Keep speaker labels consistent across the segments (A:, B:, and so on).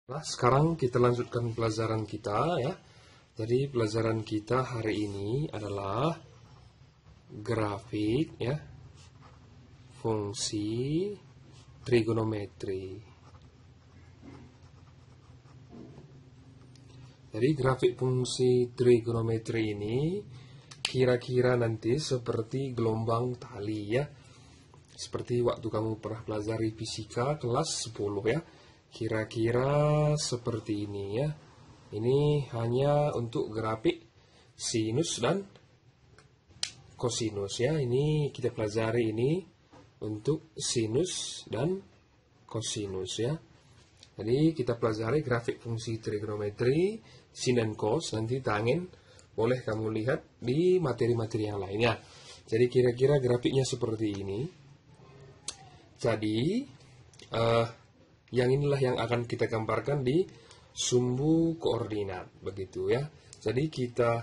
A: Nah, sekarang kita lanjutkan pelajaran kita ya. Jadi pelajaran kita hari ini adalah grafik ya, fungsi trigonometri. Jadi grafik fungsi trigonometri ini kira-kira nanti seperti gelombang tali ya. Seperti waktu kamu pernah pelajari fisika kelas 10 ya. Kira-kira seperti ini ya. Ini hanya untuk grafik sinus dan kosinus ya. Ini kita pelajari ini untuk sinus dan kosinus ya. Jadi kita pelajari grafik fungsi trigonometri, sin dan cos. Nanti tangan boleh kamu lihat di materi-materi yang lainnya. Jadi kira-kira grafiknya seperti ini. Jadi yang inilah yang akan kita gambarkan di sumbu koordinat, begitu ya. Jadi kita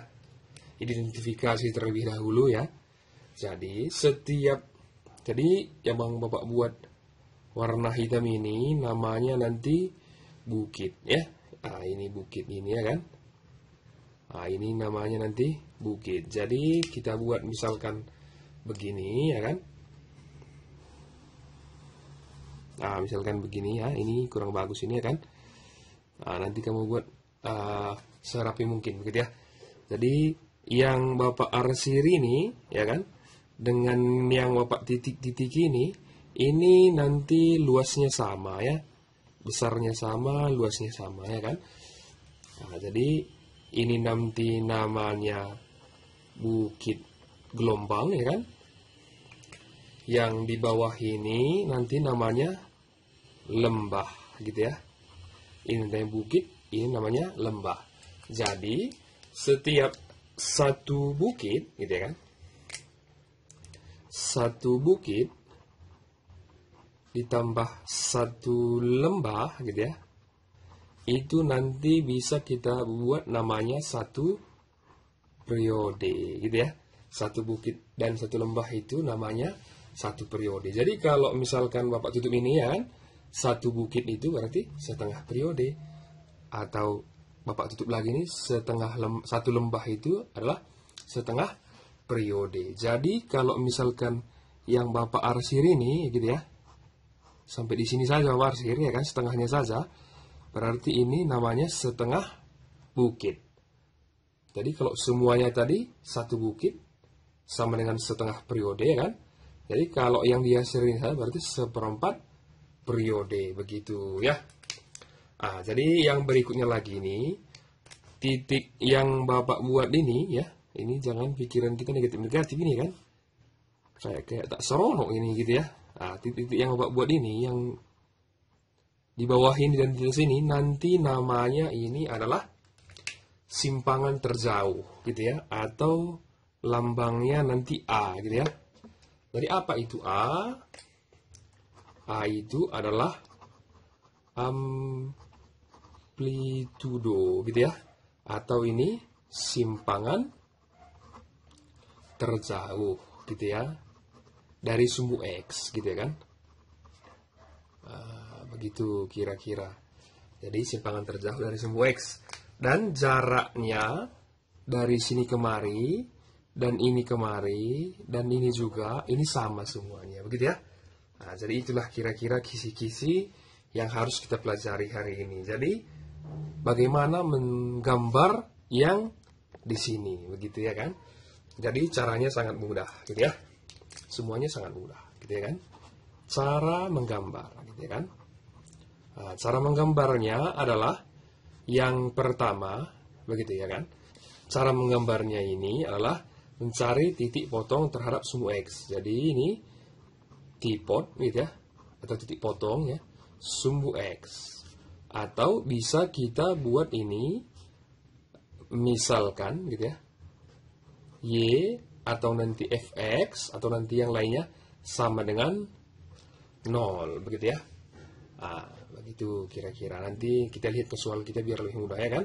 A: identifikasi terlebih dahulu ya. Jadi yang Bapak buat warna hitam ini namanya nanti bukit ya. Nah, ini bukit ini ya kan. Nah, ini namanya nanti bukit. Jadi kita buat misalkan begini ya kan. Nah, misalkan begini ya, ini kurang bagus ini ya kan. Nah, nanti kamu buat serapi mungkin begitu ya. Jadi yang Bapak arsir ini ya kan, dengan yang Bapak titik-titik ini nanti luasnya sama ya. Besarnya sama, luasnya sama ya kan. Nah, jadi ini nanti namanya bukit gelombang ya kan. Yang di bawah ini nanti namanya lembah gitu ya. Ini namanya bukit, ini namanya lembah. Jadi setiap satu bukit gitu ya kan. Satu bukit ditambah satu lembah gitu ya. Itu nanti bisa kita buat namanya satu periode gitu ya. Satu bukit dan satu lembah itu namanya satu periode. Jadi kalau misalkan Bapak tutup ini ya kan, satu bukit itu berarti setengah periode. Atau Bapak tutup lagi ini satu lembah itu adalah setengah periode. Jadi kalau misalkan yang Bapak arsir ini gitu ya, sampai di sini saja Bapak arsir ya kan, setengahnya saja, berarti ini namanya setengah bukit. Jadi kalau semuanya tadi satu bukit sama dengan setengah periode ya kan. Jadi kalau yang dia sering berarti seperempat periode begitu ya. Ah, jadi yang berikutnya lagi ini titik yang Bapak buat ini ya. Ini jangan pikiran kita negatif-negatif ini kan. Kayak tak seronok ini gitu ya. Ah, titik-titik yang Bapak buat ini yang di bawah ini dan di sini nanti namanya ini adalah simpangan terjauh gitu ya, atau lambangnya nanti A gitu ya. Jadi apa itu A? A itu adalah amplitudo gitu ya. Atau ini simpangan terjauh gitu ya. Dari sumbu X gitu ya kan. Begitu kira-kira. Jadi simpangan terjauh dari sumbu X. Dan jaraknya dari sini kemari, dan ini kemari, dan ini juga, ini sama semuanya, begitu ya. Nah, jadi itulah kira-kira kisi-kisi yang harus kita pelajari hari ini. Jadi, bagaimana menggambar yang di sini, begitu ya kan. Jadi, caranya sangat mudah, gitu ya. Semuanya sangat mudah, gitu ya kan. Cara menggambar, gitu ya kan. Nah, cara menggambarnya adalah yang pertama, begitu ya kan. Cara menggambarnya ini adalah mencari titik potong terhadap sumbu X. Jadi ini tipot gitu ya, atau titik potong ya, sumbu X. Atau bisa kita buat ini misalkan gitu ya, Y atau nanti Fx atau nanti yang lainnya sama dengan 0 begitu ya. Nah, begitu kira-kira. Nanti kita lihat ke soal kita biar lebih mudah ya kan.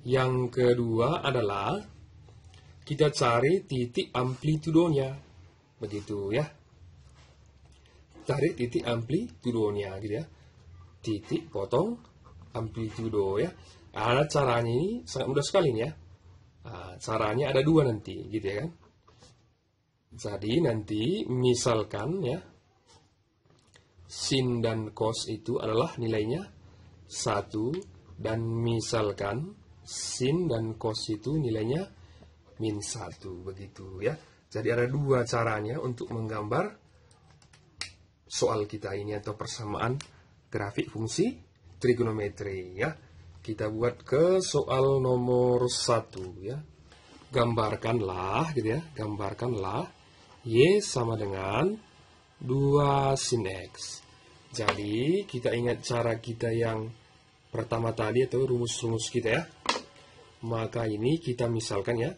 A: Yang kedua adalah kita cari titik amplitudonya, begitu ya. Cari titik amplitudonya gitu ya. Titik potong amplitudo ya. Ada caranya, ini sangat mudah sekali nih ya. Nah, caranya ada dua nanti, gitu ya kan. Jadi nanti misalkan ya, sin dan cos itu adalah nilainya 1, dan misalkan sin dan cos itu nilainya -1, begitu ya. Jadi ada dua caranya untuk menggambar soal kita ini atau persamaan grafik fungsi trigonometri ya. Kita buat ke soal nomor 1 ya. Gambarkanlah gitu ya, gambarkanlah Y sama dengan 2 sin X. Jadi kita ingat cara kita yang pertama tadi atau rumus-rumus kita ya. Maka ini kita misalkan ya,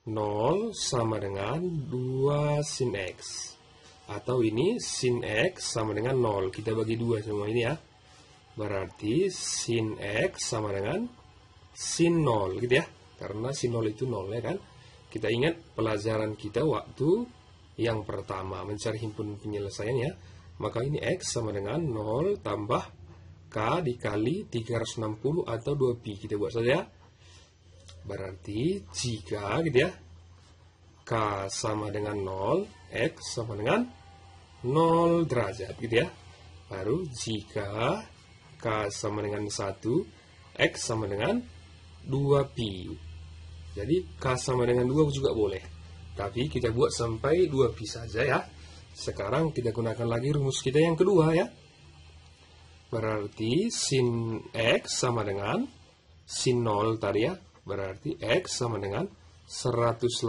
A: 0 sama dengan 2 sin X. Atau ini sin X sama dengan 0. Kita bagi 2 semua ini ya. Berarti sin X sama dengan sin 0 gitu ya. Karena sin 0 itu 0 ya kan. Kita ingat pelajaran kita waktu yang pertama mencari himpunan penyelesaian ya. Maka ini X sama dengan 0 tambah K dikali 360 atau 2pi. Kita buat saja. Berarti jika gitu ya, K sama dengan 0, X sama dengan 0 derajat gitu ya. Baru jika K sama dengan 1, X sama dengan 2pi. Jadi K sama dengan 2 juga boleh. Tapi kita buat sampai 2pi saja ya. Sekarang kita gunakan lagi rumus kita yang kedua ya. Berarti sin X sama dengan sin 0 tadi ya. Berarti X sama dengan 180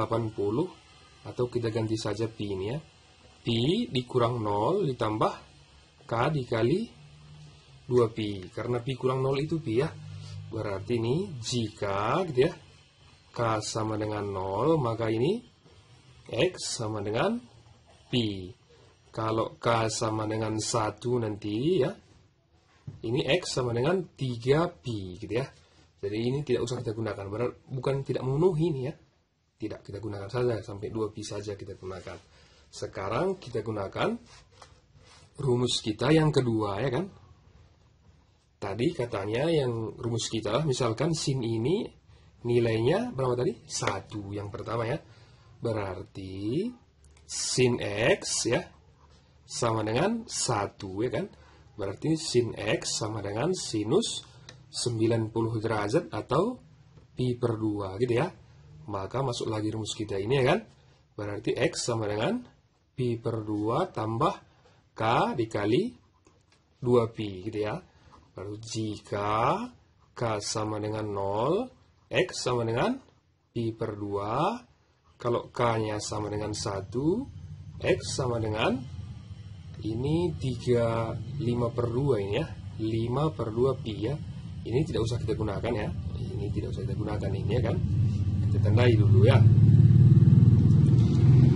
A: atau kita ganti saja pi ini ya. Pi dikurang 0 ditambah K dikali 2pi, karena pi kurang 0 itu pi ya. Berarti ini jika gitu ya, K sama dengan 0, maka ini X sama dengan pi. Kalau K sama dengan 1 nanti ya, ini X sama dengan 3pi gitu ya. Jadi ini tidak usah kita gunakan, bukan tidak memenuhi ini ya. Tidak, kita gunakan saja sampai 2pi saja kita gunakan. Sekarang kita gunakan rumus kita yang kedua ya kan. Tadi katanya yang rumus kita misalkan sin ini nilainya berapa tadi? 1 yang pertama ya. Berarti sin X ya sama dengan 1 ya kan. Berarti sin X sama dengan sinus 90 derajat atau pi per 2 gitu ya. Maka masuk lagi rumus kita ini ya kan. Berarti X sama dengan pi per 2 tambah K dikali 2pi gitu ya. Lalu jika K sama dengan 0, X sama dengan pi per 2. Kalau K-nya sama dengan 1, X sama dengan ini 5 per 2 ini ya. 5 per 2 pi ya. Ini tidak usah kita gunakan ya. Ini tidak usah kita gunakan ini ya kan. Kita tandai dulu ya.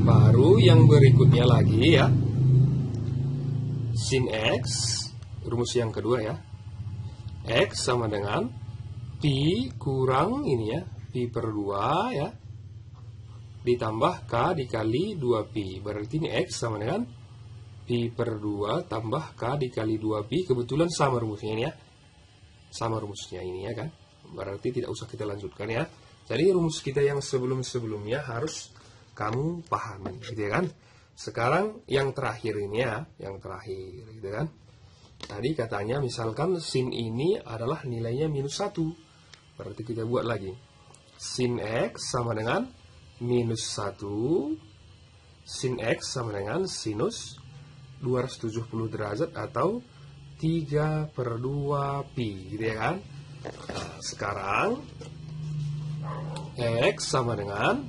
A: Baru yang berikutnya lagi ya. Sin X, rumus yang kedua ya. X sama dengan pi kurang ini ya, pi per 2 ya, ditambah K dikali 2pi. Berarti ini X sama dengan pi per 2 tambah K dikali 2pi. Kebetulan sama rumusnya ini ya. Sama rumusnya ini ya kan. Berarti tidak usah kita lanjutkan ya. Jadi rumus kita yang sebelum-sebelumnya harus kamu pahami gitu ya kan. Sekarang yang terakhir ini ya, yang terakhir gitu kan. Tadi katanya misalkan sin ini adalah nilainya -1. Berarti kita buat lagi. Sin X sama dengan -1. Sin X sama dengan sinus 270 derajat atau 3 per 2 pi gitu ya kan. Nah, sekarang X sama dengan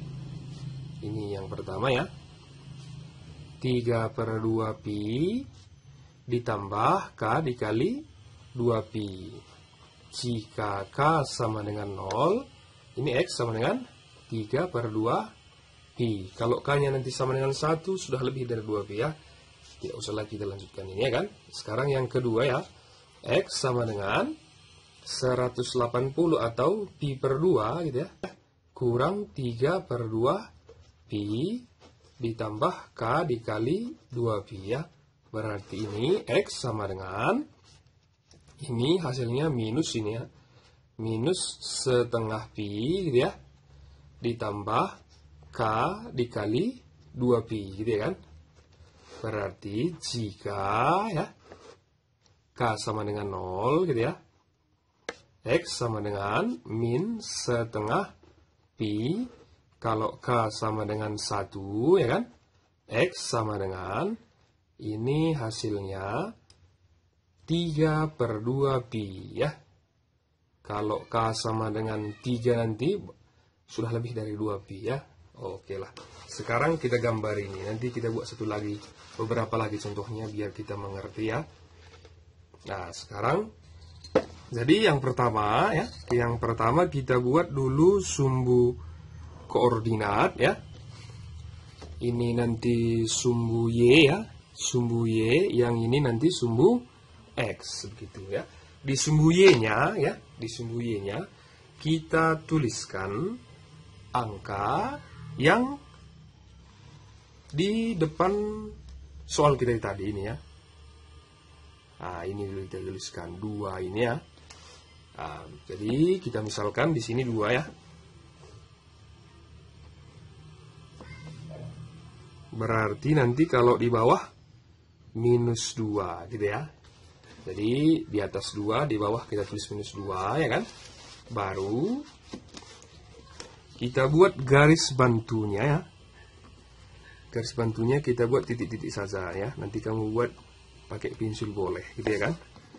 A: ini yang pertama ya, 3 per 2 pi ditambah K dikali 2pi. Jika K sama dengan 0, ini X sama dengan 3 per 2 pi. Kalau K-nya nanti sama dengan 1, sudah lebih dari 2pi ya. Tidak usah lagi kita lanjutkan ini ya kan. Sekarang yang kedua ya, X sama dengan 180 atau pi per 2 gitu ya, kurang 3 per 2 pi ditambah K dikali 2pi ya. Berarti ini X sama dengan ini hasilnya minus ini ya. Minus setengah pi gitu ya. Ditambah K dikali 2pi gitu ya kan. Berarti jika ya K sama dengan 0 gitu ya. X sama dengan min setengah pi. Kalau K sama dengan 1 ya kan. X sama dengan ini hasilnya 3/2pi ya. Kalau K sama dengan 3 nanti sudah lebih dari 2pi ya. Oke lah. Sekarang kita gambar ini. Nanti kita buat satu lagi. Beberapa lagi contohnya biar kita mengerti ya. Nah, sekarang jadi yang pertama ya. Yang pertama kita buat dulu sumbu koordinat ya. Ini nanti sumbu Y ya. Sumbu Y, yang ini nanti sumbu X begitu ya. Di sumbu Y-nya ya, di sumbu Y-nya kita tuliskan angka yang di depan soal kita tadi ini ya. Nah, ini dulu kita tuliskan 2 ini ya. Nah, jadi kita misalkan di sini 2 ya. Berarti nanti kalau di bawah minus 2 gitu ya. Jadi di atas 2, di bawah kita tulis minus 2 ya kan. Baru kita buat garis bantunya ya. Garis bantunya kita buat titik-titik saja ya. Nanti kamu buat pakai pensil boleh gitu ya kan.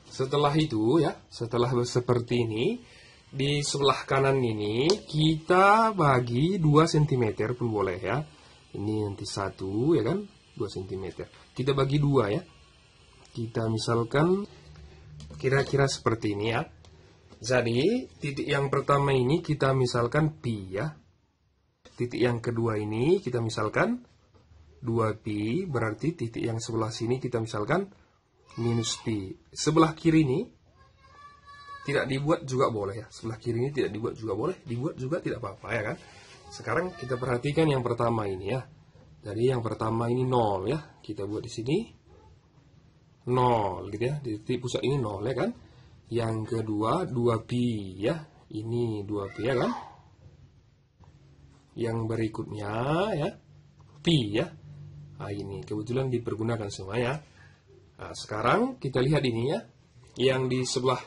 A: Setelah itu ya, setelah seperti ini, di sebelah kanan ini kita bagi 2 cm pun boleh ya. Ini nanti 1 ya kan, 2 cm. Kita bagi 2 ya. Kita misalkan kira-kira seperti ini ya. Jadi titik yang pertama ini kita misalkan pi ya. Titik yang kedua ini kita misalkan 2pi. Berarti titik yang sebelah sini kita misalkan minus pi. Sebelah kiri ini tidak dibuat juga boleh ya. Sebelah kiri ini tidak dibuat juga boleh. Dibuat juga tidak apa-apa ya kan. Sekarang kita perhatikan yang pertama ini ya. Jadi yang pertama ini 0 ya. Kita buat di sini 0 gitu ya. Di titik pusat ini 0 ya kan. Yang kedua 2pi ya. Ini 2pi ya kan. Yang berikutnya ya pi ya. Nah, ini kebetulan dipergunakan semua ya. Nah, sekarang kita lihat ini ya. Yang di sebelah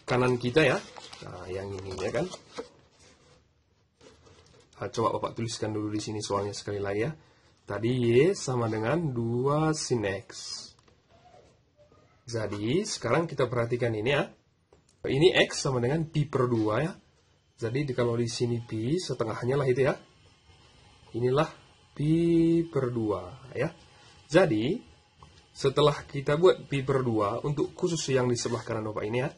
A: kanan kita ya. Nah, yang ini ya kan. Nah, coba Bapak tuliskan dulu di sini soalnya sekali lagi ya. Tadi Y sama dengan 2 sin X. Jadi, sekarang kita perhatikan ini ya. Ini X sama dengan pi/2 ya. Jadi, kalau di sini pi, setengahnya lah itu ya. Inilah pi/2 ya. Jadi, setelah kita buat pi/2, untuk khusus yang di sebelah kanan Bapak ini ya.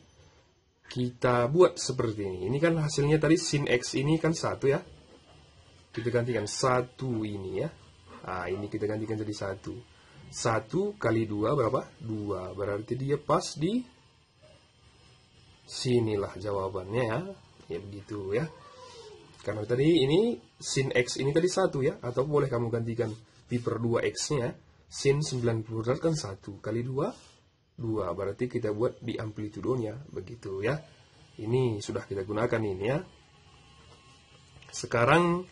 A: Kita buat seperti ini. Ini kan hasilnya tadi sin X ini kan 1 ya. Kita gantikan 1 ini ya. Nah, ini kita gantikan jadi 1. 1 kali 2 berapa? 2. Berarti dia pas di sinilah jawabannya ya. Ya begitu ya. Karena tadi ini sin X ini tadi 1 ya. Atau boleh kamu gantikan pi/2 X-nya. Sin 90 derajat kan 1 kali 2. 2. Berarti kita buat di amplitudonya. Begitu ya. Ini sudah kita gunakan ini ya. Sekarang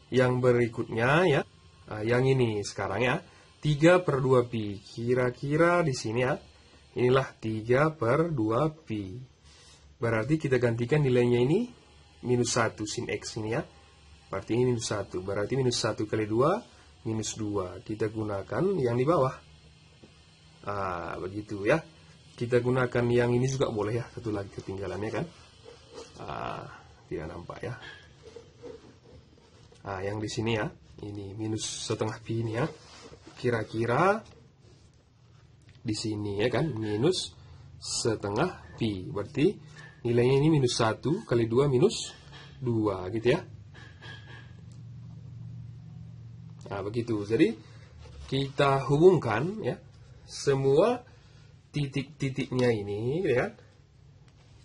A: yang berikutnya ya. Nah, yang ini sekarang ya. 3/2pi. Kira-kira di sini ya. Inilah 3/2pi. Berarti kita gantikan nilainya ini minus 1 sin X ini ya. Berarti ini minus 1. Berarti minus 1 kali 2 minus 2. Kita gunakan yang di bawah. Nah, begitu ya. Kita gunakan yang ini juga boleh ya. Satu lagi ketinggalannya kan. Tidak nampak ya. Nah, yang di sini ya. Ini minus setengah pi ini ya. Kira-kira di sini ya kan. Minus setengah pi. Berarti nilainya ini minus 1 kali 2 minus 2 gitu ya. Nah, begitu. Jadi kita hubungkan ya semua titik-titiknya ini gitu kan.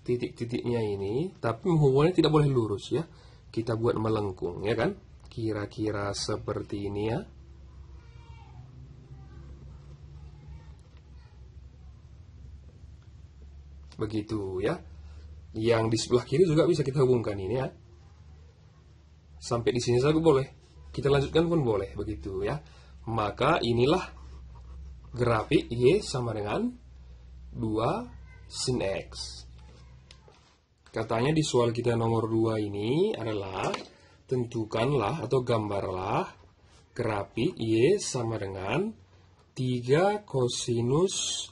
A: Titik-titiknya ini, tapi menghubungnya tidak boleh lurus ya. Kita buat melengkung ya kan. Kira-kira seperti ini ya. Begitu ya. Yang di sebelah kiri juga bisa kita hubungkan ini ya. Sampai di sini saja boleh. Kita lanjutkan pun boleh, begitu ya. Maka inilah grafik Y sama dengan 2 sin X. Katanya di soal kita nomor 2 ini adalah tentukanlah atau gambarlah grafik Y sama dengan 3 kosinus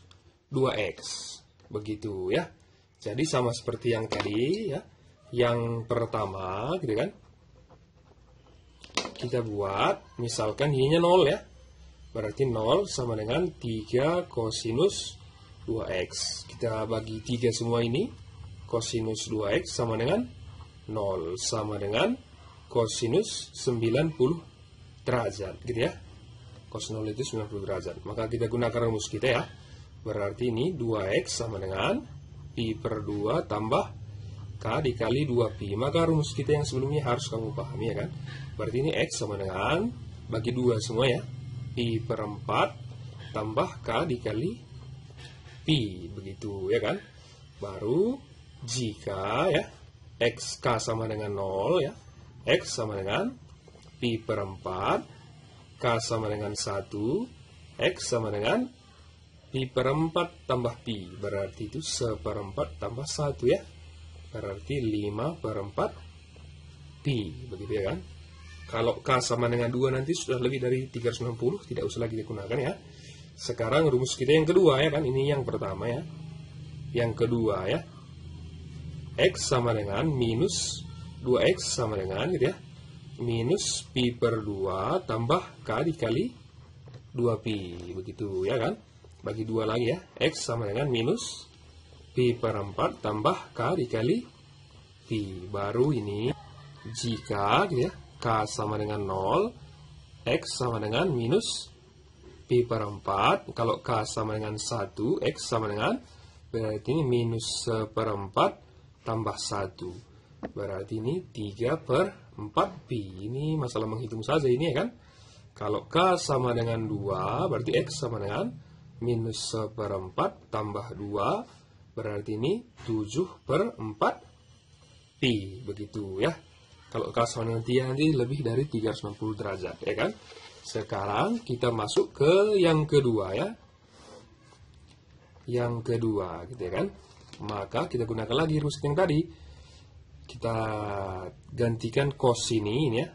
A: 2X. Begitu ya. Jadi sama seperti yang tadi ya. Yang pertama gitu kan. Kita buat misalkan Y-nya 0 ya. Berarti 0 sama dengan 3 kosinus 2X. Kita bagi 3 semua ini. Kosinus 2X sama dengan 0 sama dengan kosinus 90 derajat gitu ya. Cos 0 itu 90 derajat. Maka kita gunakan rumus kita ya. Berarti ini 2X sama dengan Pi per 2 tambah K dikali 2Pi. Maka rumus kita yang sebelumnya harus kamu pahami ya kan. Berarti ini X sama dengan bagi 2 semua ya. Pi per 4 tambah K dikali Pi. Begitu ya kan. Baru jika ya X K sama dengan 0 ya. X sama dengan Pi per 4. K sama dengan 1. X sama dengan Pi per 4 tambah Pi. Berarti itu 1/4 tambah 1 ya. Berarti 5/4 Pi. Begitu ya kan. Kalau K sama dengan 2 nanti sudah lebih dari 360. Tidak usah lagi digunakan ya. Sekarang rumus kita yang kedua ya kan. Ini yang pertama ya. Yang kedua ya. X sama dengan minus 2X sama dengan gitu ya. Minus Pi per 2 tambah K dikali 2Pi. Begitu ya kan. Bagi 2 lagi ya. X sama dengan minus Pi per 4 tambah K dikali Pi. Baru ini jika gitu ya. K sama dengan 0. X sama dengan minus Pi per 4. Kalau K sama dengan 1. X sama dengan. Berarti ini minus 1/4 tambah 1. Berarti ini 3/4 Pi. Ini masalah menghitung saja ini ya kan. Kalau K sama dengan 2. Berarti X sama dengan minus 1/4 tambah 2, berarti ini 7/4 Pi, begitu ya. Kalau K sama dengan 3 nanti lebih dari 360 derajat, ya kan. Sekarang kita masuk ke yang kedua ya. Yang kedua, gitu ya kan. Maka kita gunakan lagi rumus yang tadi. Kita gantikan cos ini ya.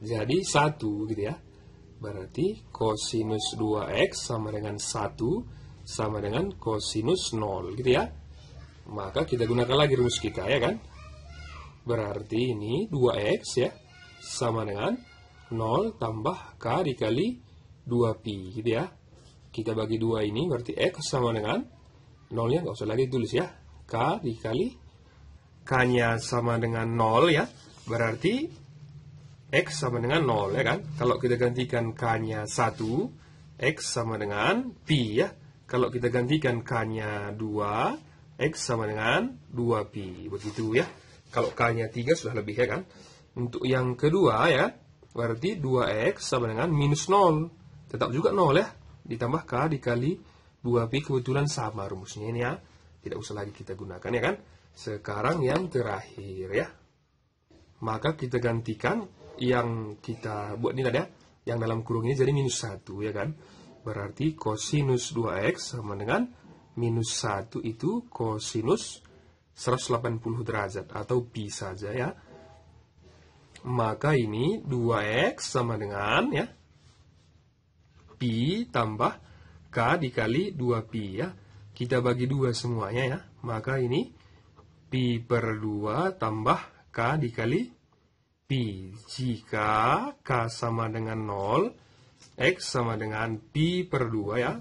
A: Jadi 1 gitu ya. Berarti kosinus 2X sama dengan 1 sama dengan kosinus 0 gitu ya. Maka kita gunakan lagi rumus kita ya kan. Berarti ini 2X ya sama dengan 0 tambah K dikali 2Pi gitu ya. Kita bagi 2 ini berarti X sama dengan 0 ya, nggak usah lagi tulis ya. K dikali K-nya sama dengan 0 ya. Berarti X sama dengan 0 ya kan. Kalau kita gantikan K-nya 1, X sama dengan Pi ya. Kalau kita gantikan K-nya 2, X sama dengan 2Pi. Begitu ya. Kalau K-nya 3 sudah lebih ya kan. Untuk yang kedua ya, berarti 2X sama dengan minus 0. Tetap juga 0 ya. Ditambah K dikali 2Pi, kebetulan sama rumusnya ini ya. Tidak usah lagi kita gunakan ya kan. Sekarang yang terakhir ya. Maka kita gantikan yang kita buat ini ada, yang dalam kurung ini jadi minus 1 ya kan. Berarti kosinus 2X sama dengan minus 1 itu kosinus 180 derajat atau Pi saja ya. Maka ini 2X sama dengan ya Pi tambah K dikali 2Pi ya. Kita bagi 2 semuanya ya. Maka ini Pi per 2 tambah K dikali Pi. Jika K sama dengan 0, X sama dengan Pi per 2 ya.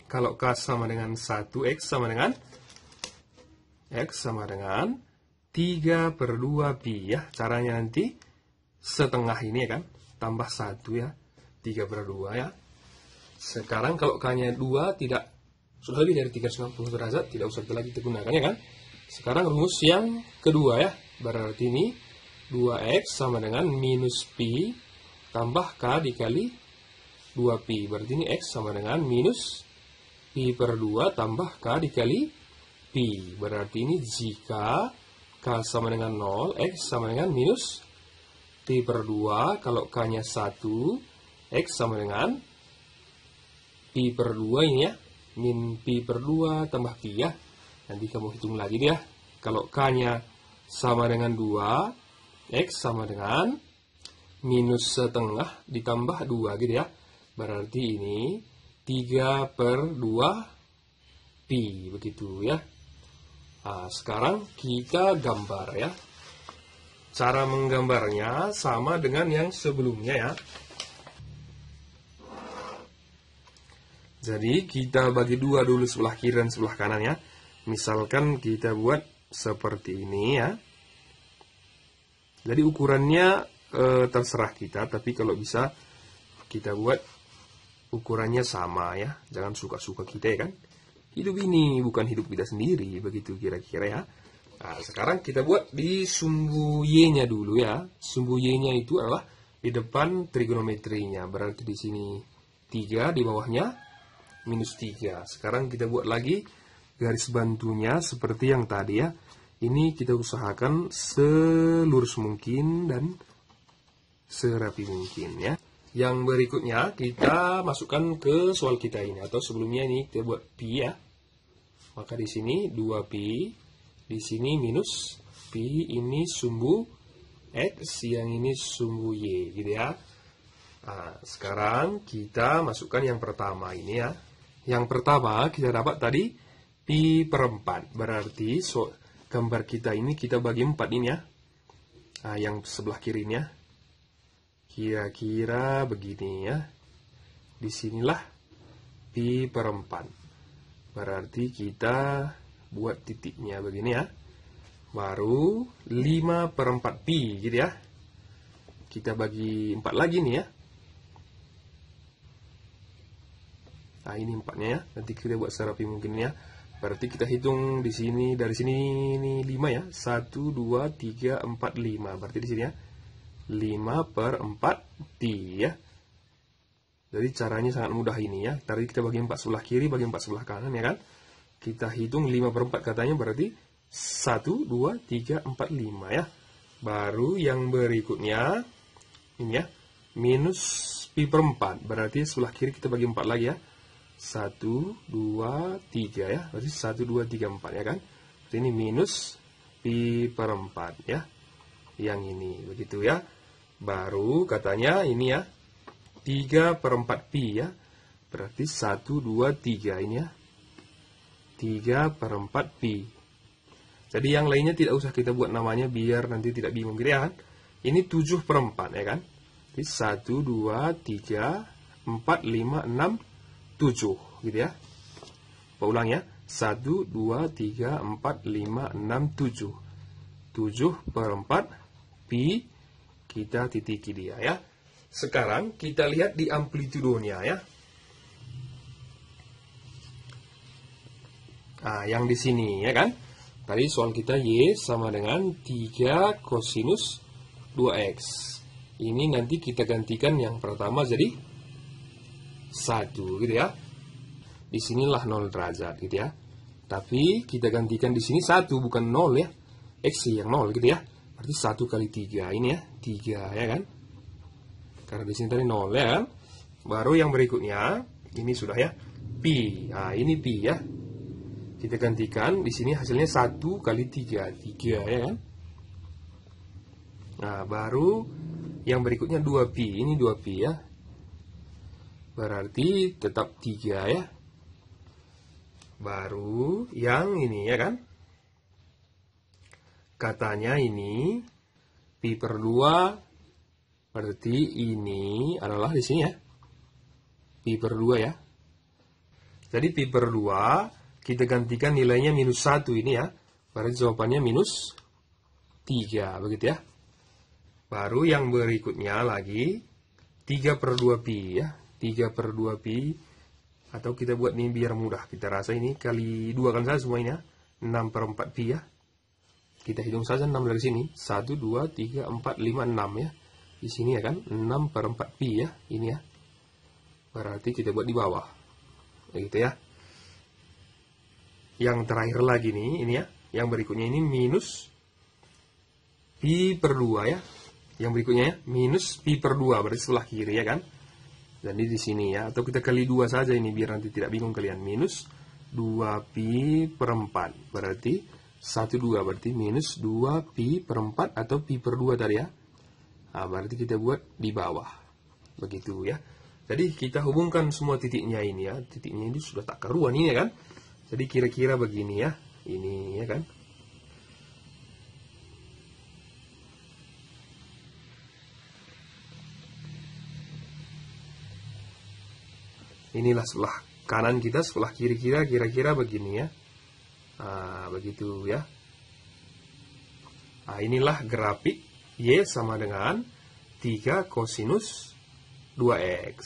A: Kalau K sama dengan 1, X sama dengan 3 per 2 Pi ya. Caranya nanti setengah ini ya kan. Tambah 1 ya. 3 per 2 ya. Sekarang kalau K-nya 2 tidak sudah lebih dari 360 derajat, tidak usah lagi digunakan ya kan. Sekarang rumus yang kedua ya. Berarti ini 2X sama dengan minus Pi tambah K dikali 2Pi. Berarti ini X sama dengan minus Pi per 2 tambah K dikali pi. Berarti ini jika K sama dengan 0, X sama dengan minus pi per 2. Kalau K-nya 1, X sama dengan pi per 2 ini ya. Min pi per 2 tambah pi ya. Nanti kamu hitung lagi dia. Kalau K-nya sama dengan 2, X sama dengan minus setengah ditambah 2 gitu ya. Berarti ini 3 per 2 pi. Begitu ya. Nah, sekarang kita gambar ya. Cara menggambarnya sama dengan yang sebelumnya ya. Jadi kita bagi dua dulu sebelah kiri dan sebelah kanan ya. Misalkan kita buat seperti ini ya. Jadi ukurannya terserah kita, tapi kalau bisa kita buat ukurannya sama ya. Jangan suka-suka kita ya kan. Hidup ini bukan hidup kita sendiri, begitu kira-kira ya. Nah, sekarang kita buat di sumbu Y-nya dulu ya. Sumbu Y-nya itu adalah di depan trigonometrinya. Berarti di sini 3, di bawahnya minus 3. Sekarang kita buat lagi garis bantunya seperti yang tadi ya. Ini kita usahakan selurus mungkin dan serapi mungkin ya. Yang berikutnya kita masukkan ke soal kita ini, atau sebelumnya ini kita buat pi ya. Maka di sini 2pi, di sini minus pi, ini sumbu X, yang ini sumbu Y gitu ya. Nah, sekarang kita masukkan yang pertama ini ya. Yang pertama kita dapat tadi pi per 4. Berarti gambar kita ini kita bagi 4 ini ya. Nah, yang sebelah kirinya kira-kira begini ya. Disinilah pi per 4. Berarti kita buat titiknya begini ya. Baru 5 per 4 pi gitu ya. Kita bagi 4 lagi nih ya. Nah, ini 4-nya ya. Nanti kita buat serapi mungkin ya. Berarti kita hitung di sini, dari sini ini 5 ya. 1, 2, 3, 4, 5. Berarti di sini ya 5 per 4 pi ya. Jadi caranya sangat mudah ini ya. Tadi kita bagi 4 sebelah kiri, bagi 4 sebelah kanan ya kan. Kita hitung 5 per 4 katanya berarti 1, 2, 3, 4, 5 ya. Baru yang berikutnya ini ya. Minus pi per 4. Berarti sebelah kiri kita bagi 4 lagi ya. 1, 2, 3 ya. Berarti 1, 2, 3, 4 ya kan. Berarti ini minus pi per 4 ya. Yang ini begitu ya. Baru katanya ini ya 3 per 4 pi ya. Berarti 1, 2, 3 ini ya 3 per 4 pi. Jadi yang lainnya tidak usah kita buat namanya biar nanti tidak bingung gitu ya kan. Ini 7 per 4 ya kan. Jadi 1, 2, 3, 4, 5, 6, 7 gitu ya. Ulang ya. 1, 2, 3, 4, 5, 6, 7. 7 per 4 pi, kita titiki dia ya. Sekarang kita lihat di amplitudonya ya. Nah, yang di sini ya kan. Tadi soal kita Y sama dengan 3 kosinus 2X. Ini nanti kita gantikan yang pertama jadi 1 gitu ya. Disinilah 0 derajat gitu ya. Tapi kita gantikan di sini 1 bukan 0 ya. X yang 0 gitu ya. Berarti 1 kali 3 ini ya. 3 ya kan. Karena di sini tadi 0 ya kan. Baru yang berikutnya ini sudah ya. Pi. Nah, ini pi ya. Kita gantikan di sini hasilnya 1 kali 3. 3 ya kan. Nah, baru yang berikutnya 2pi. Ini 2pi ya. Berarti tetap 3 ya. Baru yang ini ya kan. Katanya ini pi per 2. Berarti ini adalah di sini ya. Pi per 2 ya. Jadi pi per 2 kita gantikan nilainya minus 1 ini ya. Berarti jawabannya minus 3 begitu ya. Baru yang berikutnya lagi 3 per 2 pi ya. 3 per 2 pi, atau kita buat ini biar mudah, kita rasa ini kali 2 kan saja semuanya 6 per 4 pi ya. Kita hitung saja 6 dari sini 1, 2, 3, 4, 5, 6 ya. Di sini ya kan 6 per 4 pi ya. Ini ya. Berarti kita buat di bawah begitu ya. yang terakhir lagi nih, ini ya. Yang berikutnya ini minus pi per 2 ya. Yang berikutnya ya, minus pi per 2 berarti sebelah kiri ya kan. Dan di sini ya, atau kita kali 2 saja ini biar nanti tidak bingung kalian. Minus 2 pi per 4 berarti 12 berarti minus 2 pi per 4 atau pi per 2 tadi ya. Nah, berarti kita buat di bawah. Begitu ya. Jadi kita hubungkan semua titiknya ini ya. Titiknya ini sudah tak karuan ini ya kan. Jadi kira-kira begini ya. Ini ya kan. Inilah sebelah kanan kita, sebelah kiri kita kira-kira begini ya. Nah, begitu ya. Nah, inilah grafik Y sama dengan 3 kosinus 2X.